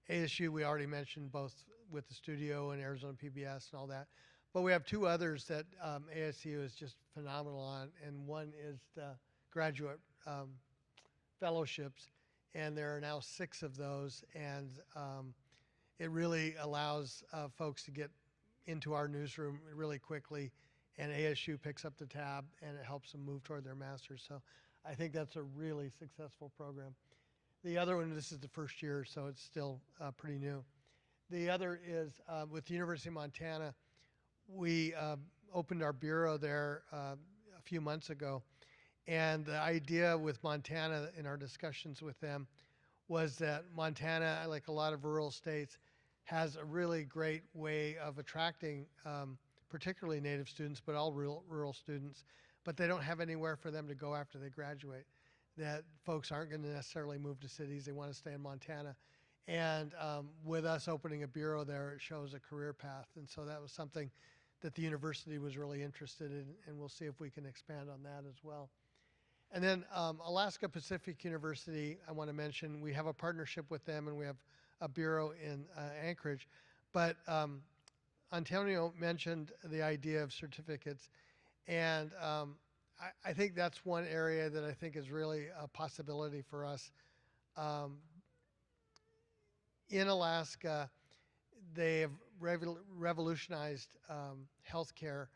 ASU, we already mentioned, both with the studio and Arizona PBS and all that. But we have 2 others that ASU is just phenomenal on, and one is the graduate fellowships, and there are now 6 of those, and it really allows folks to get into our newsroom really quickly, and ASU picks up the tab, and it helps them move toward their master's. So I think that's a really successful program. The other one, this is the first year, so it's still pretty new. The other is with the University of Montana. We opened our bureau there a few months ago, and the idea with Montana in our discussions with them was that Montana, like a lot of rural states, has a really great way of attracting particularly Native students, but all rural students, but they don't have anywhere for them to go after they graduate. That folks aren't going to necessarily move to cities, they want to stay in Montana. And with us opening a bureau there, it shows a career path. And so that was something that the university was really interested in, and we'll see if we can expand on that as well. And then Alaska Pacific University, I want to mention, we have a partnership with them, and we have a bureau in Anchorage. But Antonio mentioned the idea of certificates, and I think that's one area that I think is really a possibility for us. In Alaska, they have revolutionized healthcare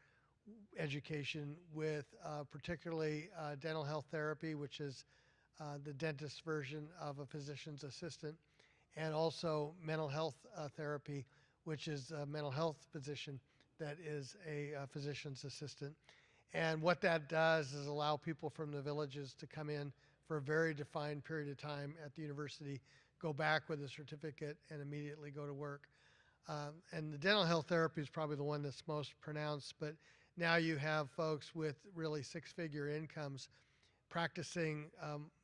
education with particularly dental health therapy, which is the dentist's version of a physician's assistant, and also mental health therapy, which is a mental health physician that is a physician's assistant. And what that does is allow people from the villages to come in for a very defined period of time at the university, go back with a certificate, and immediately go to work. And the dental health therapy is probably the one that's most pronounced, but now you have folks with really 6-figure incomes practicing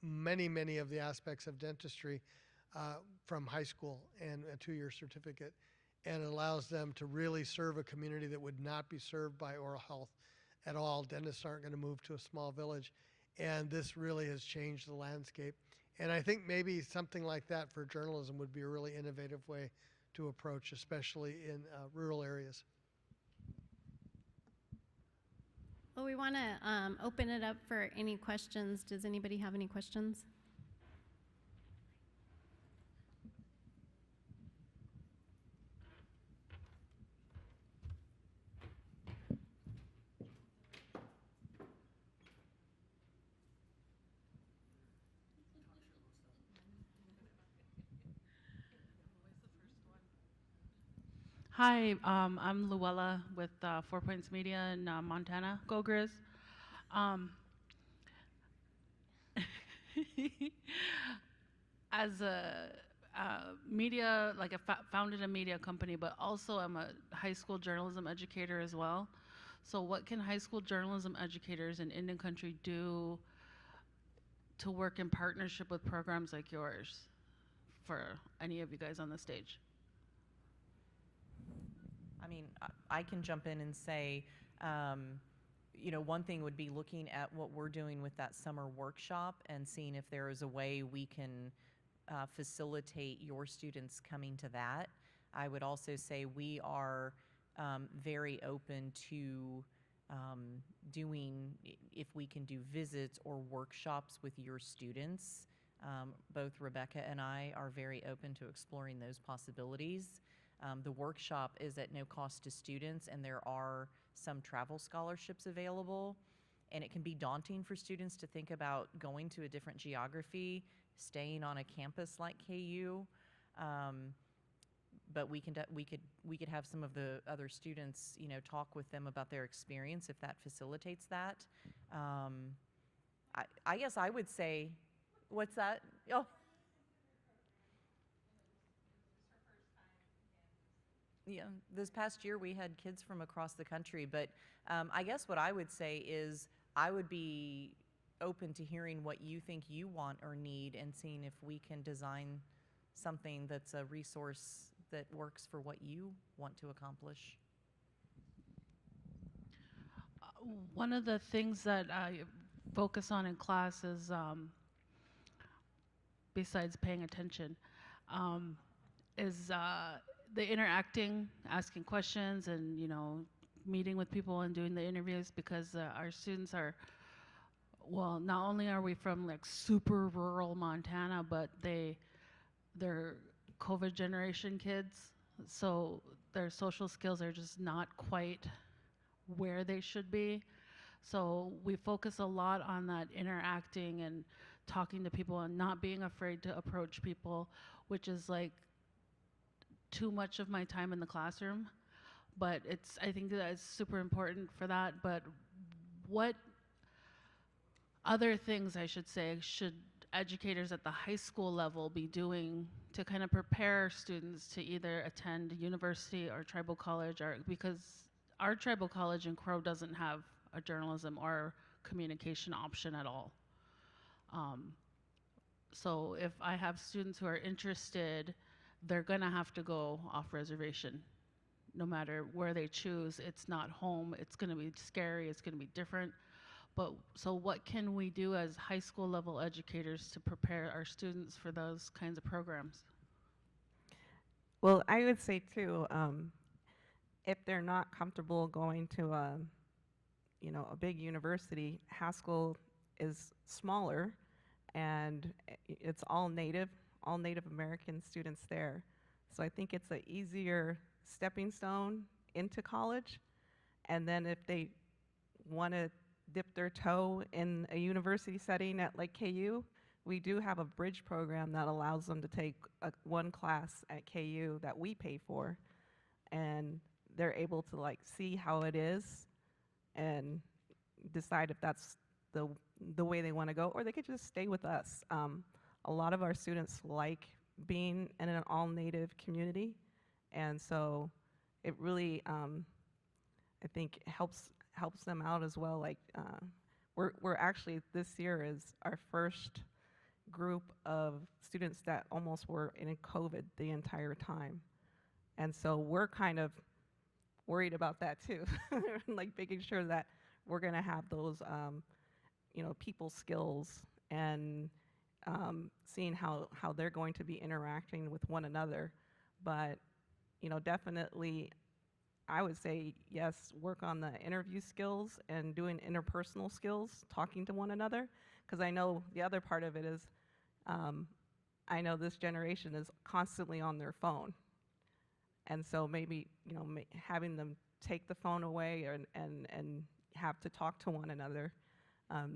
many of the aspects of dentistry from high school and a 2-year certificate. And it allows them to really serve a community that would not be served by oral health at all. Dentists aren't going to move to a small village. And this really has changed the landscape. And I think maybe something like that for journalism would be a really innovative way to approach, especially in rural areas. Well, we want to open it up for any questions. Does anybody have any questions? Hi, I'm Luella with 4 Points Media in Montana. Go Grizz. Um, as a media, like I founded a media company, but also I'm a high school journalism educator as well. So what can high school journalism educators in Indian country do to work in partnership with programs like yours for any of you guys on the stage? I mean, I can jump in and say, you know, one thing would be looking at what we're doing with that summer workshop and seeing if there is a way we can facilitate your students coming to that. I would also say we are very open to doing, if we can do visits or workshops with your students. Both Rebecca and I are very open to exploring those possibilities. The workshop is at no cost to students, and there are some travel scholarships available. And it can be daunting for students to think about going to a different geography, staying on a campus like KU. But we could have some of the other students, you know, talk with them about their experience if that facilitates that. I guess I would say, what's that? Oh. Yeah, this past year we had kids from across the country, but I guess what I would say is I would be open to hearing what you think you want or need and seeing if we can design something that's a resource that works for what you want to accomplish. One of the things that I focus on in class is, besides paying attention, um, is the interacting, asking questions, and meeting with people and doing the interviews, because our students are, well, not only are we from like super rural Montana, but they're COVID generation kids, so their social skills are just not quite where they should be. So we focus a lot on that interacting and talking to people and not being afraid to approach people, which is like too much of my time in the classroom. But I think that it's super important for that. But what other things, I should say, should educators at the high school level be doing to kind of prepare students to either attend university or tribal college, or because our tribal college in Crow doesn't have a journalism or communication option at all. So if I have students who are interested, they're gonna have to go off reservation. No matter where they choose, it's not home, it's gonna be scary, it's gonna be different. But so what can we do as high school level educators to prepare our students for those kinds of programs? Well, I would say too, if they're not comfortable going to a big university, Haskell is smaller, and it's all Native American students there. So I think it's an easier stepping stone into college. And then if they want to dip their toe in a university setting at like KU, we do have a bridge program that allows them to take one class at KU that we pay for, and they're able to like see how it is and decide if that's the way they want to go, or they could just stay with us. A lot of our students like being in an all-native community, and so it really, I think, helps them out as well. Like we're actually, this year is our first group of students that almost were in COVID the entire time, and so we're kind of worried about that too, like making sure that we're going to have those people skills, and seeing how they're going to be interacting with one another. But definitely I would say yes, work on the interview skills and doing interpersonal skills, talking to one another, because I know the other part of it is I know this generation is constantly on their phone, and so maybe having them take the phone away and have to talk to one another.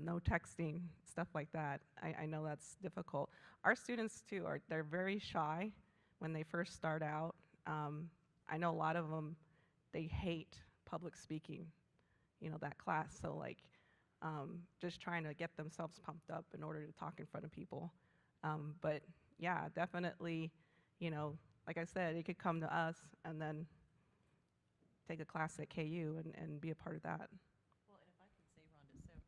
No texting, stuff like that. I know that's difficult. Our students too they're very shy when they first start out. I know a lot of them, they hate public speaking, you know, that class. So like, just trying to get themselves pumped up in order to talk in front of people. But yeah, definitely, you know, like I said, it could come to us and then take a class at KU and be a part of that. Well, and if I could say, Rhonda,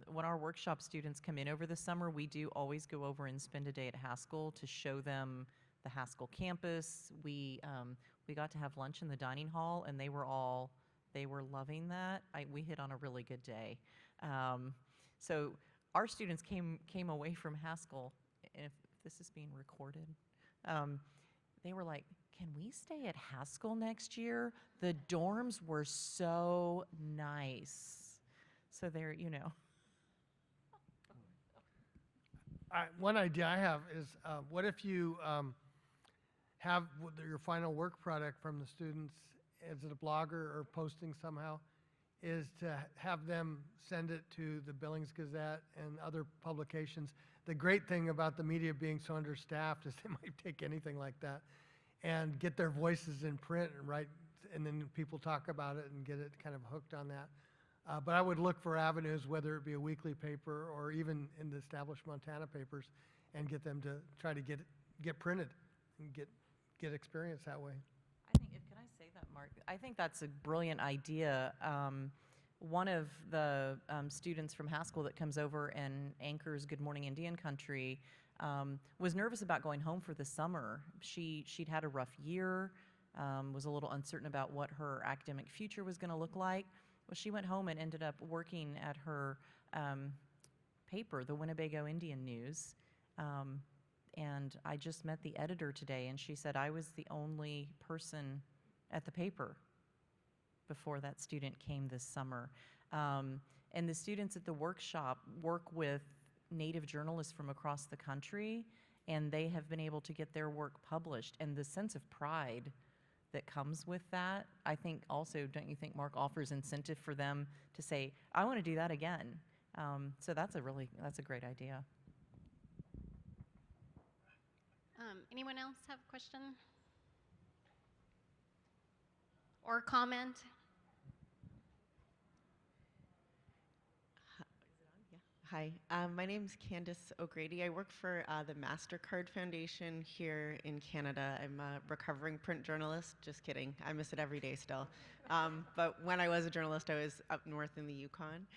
so when our workshop students come in over the summer, we do always go over and spend a day at Haskell to show them the Haskell campus. We got to have lunch in the dining hall, and they were loving that. We hit on a really good day. So our students came away from Haskell, and if this is being recorded, they were like, "Can we stay at Haskell next year? The dorms were so nice." So there, you know. One idea I have is, what if you have your final work product from the students, is it a blogger or posting somehow, is to have them send it to the Billings Gazette and other publications. The great thing about the media being so understaffed is they might take anything like that and get their voices in print and write, and then people talk about it and get it kind of hooked on that. But I would look for avenues, whether it be a weekly paper or even in the established Montana papers, and get them to try to get printed and get experience that way. I think, can I say that, Mark? I think that's a brilliant idea. One of the students from Haskell that comes over and anchors Good Morning Indian Country was nervous about going home for the summer. She'd had a rough year, was a little uncertain about what her academic future was going to look like. Well, she went home and ended up working at her paper, the Winnebago Indian News. And I just met the editor today, and she said I was the only person at the paper before that student came this summer. And the students at the workshop work with Native journalists from across the country, and they have been able to get their work published. And the sense of pride that comes with that, I think also, don't you think, Mark, offers incentive for them to say, I want to do that again. So that's a great idea. Anyone else have a question or comment? Hi, my name's Candace O'Grady. I work for the MasterCard Foundation here in Canada. I'm a recovering print journalist. Just kidding. I miss it every day still. But when I was a journalist, I was up north in the Yukon.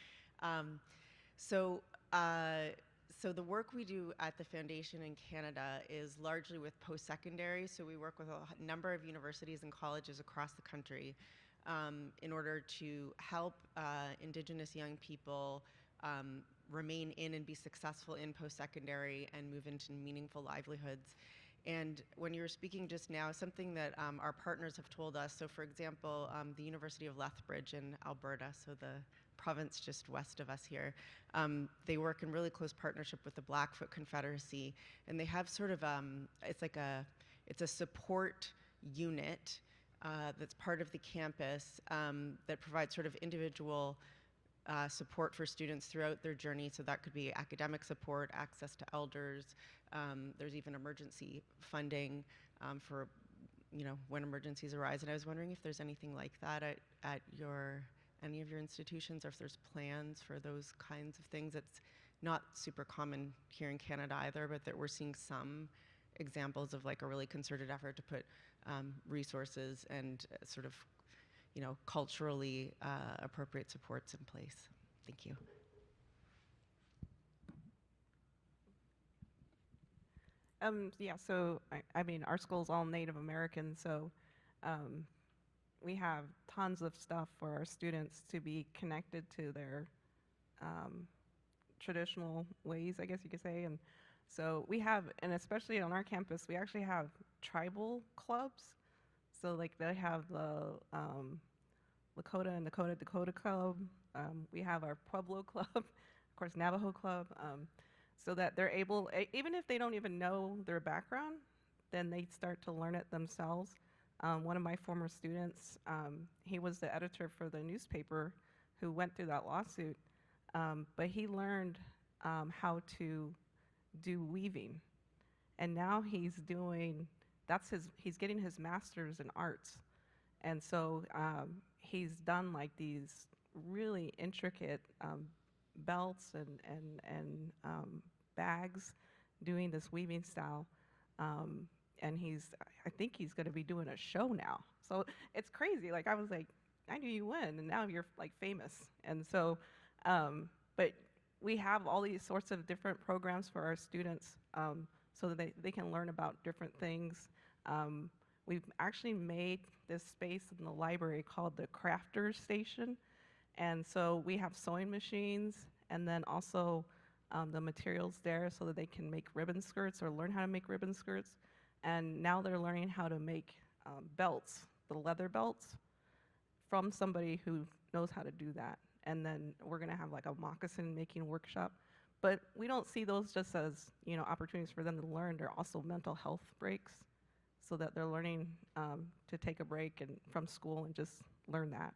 So the work we do at the foundation in Canada is largely with post-secondary. So we work with a number of universities and colleges across the country in order to help Indigenous young people remain in and be successful in post-secondary and move into meaningful livelihoods. And when you were speaking just now, something that our partners have told us, so for example, the University of Lethbridge in Alberta, so the province just west of us here, they work in really close partnership with the Blackfoot Confederacy, and they have sort of, it's a support unit that's part of the campus that provides sort of individual support for students throughout their journey. So that could be academic support, access to elders. There's even emergency funding for, when emergencies arise. And I was wondering if there's anything like that at any of your institutions, or if there's plans for those kinds of things. It's not super common here in Canada either, but that we're seeing some examples of like a really concerted effort to put resources and sort of culturally appropriate supports in place. Thank you. Yeah, so I mean, our school's all Native American, so we have tons of stuff for our students to be connected to their traditional ways, I guess you could say. And so we have, and especially on our campus, we actually have tribal clubs. So like they have the Lakota and Dakota Club. We have our Pueblo Club, of course Navajo Club, so that they're able, even if they don't even know their background, then they start to learn it themselves. One of my former students, he was the editor for the newspaper who went through that lawsuit, but he learned how to do weaving. And now he's doing he's getting his master's in arts. And so he's done like these really intricate belts and bags doing this weaving style. And I think he's going to be doing a show now. So it's crazy. Like I was like, I knew you would, and now you're like famous. And so, but we have all these sorts of different programs for our students so that they can learn about different things. We've actually made this space in the library called the Crafters Station. And so we have sewing machines and then also the materials there so that they can make ribbon skirts or learn how to make ribbon skirts. And now they're learning how to make belts, the leather belts, from somebody who knows how to do that. And then we're gonna have like a moccasin making workshop. But we don't see those just as, you know, opportunities for them to learn. They're also mental health breaks so that they're learning to take a break from school and just learn that.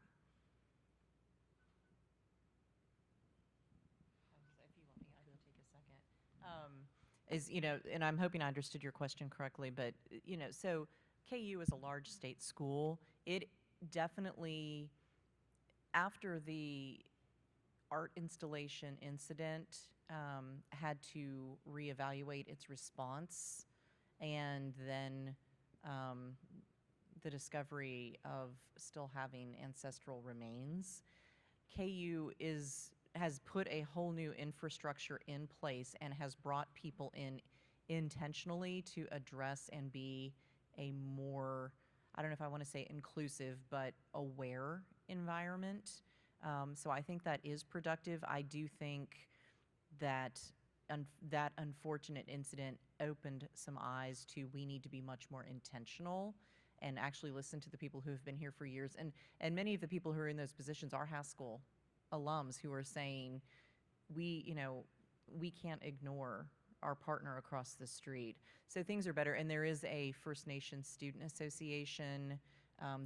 If you want me, I will take a second. Is, you know, and I'm hoping I understood your question correctly, but, you know, so KU is a large state school. It definitely, after the art installation incident, had to reevaluate its response, and then the discovery of still having ancestral remains. KU has put a whole new infrastructure in place and has brought people in intentionally to address and be a more, I don't know if I want to say inclusive, but aware environment. So I think that is productive. I do think that that unfortunate incident opened some eyes to we need to be much more intentional and actually listen to the people who have been here for years. And many of the people who are in those positions are Haskell alums who are saying, we can't ignore our partner across the street. So things are better. And there is a First Nations Student Association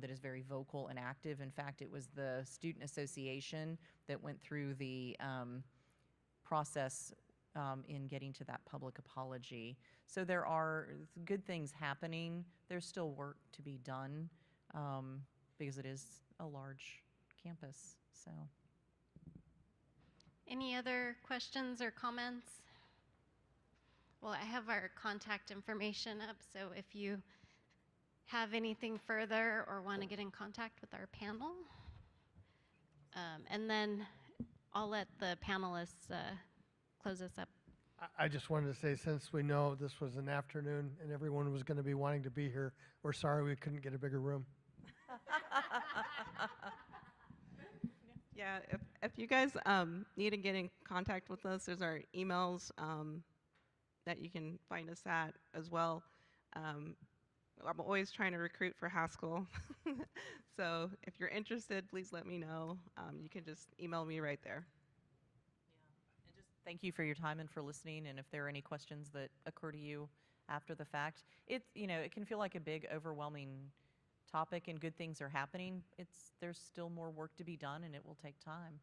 that is very vocal and active. In fact, it was the Student Association that went through the process in getting to that public apology. So there are good things happening. There's still work to be done because it is a large campus. So. Any other questions or comments? Well, I have our contact information up, so if you have anything further or want to get in contact with our panel, and then I'll let the panelists close us up. I just wanted to say, since we know this was an afternoon and everyone was going to be wanting to be here, we're sorry we couldn't get a bigger room. Yeah, if you guys need to get in contact with us, there's our emails that you can find us at as well. I'm always trying to recruit for Haskell. So if you're interested, please let me know. You can just email me right there. Yeah. And just thank you for your time and for listening. And if there are any questions that occur to you after the fact, it can feel like a big, overwhelming topic, and good things are happening. There's still more work to be done, and it will take time.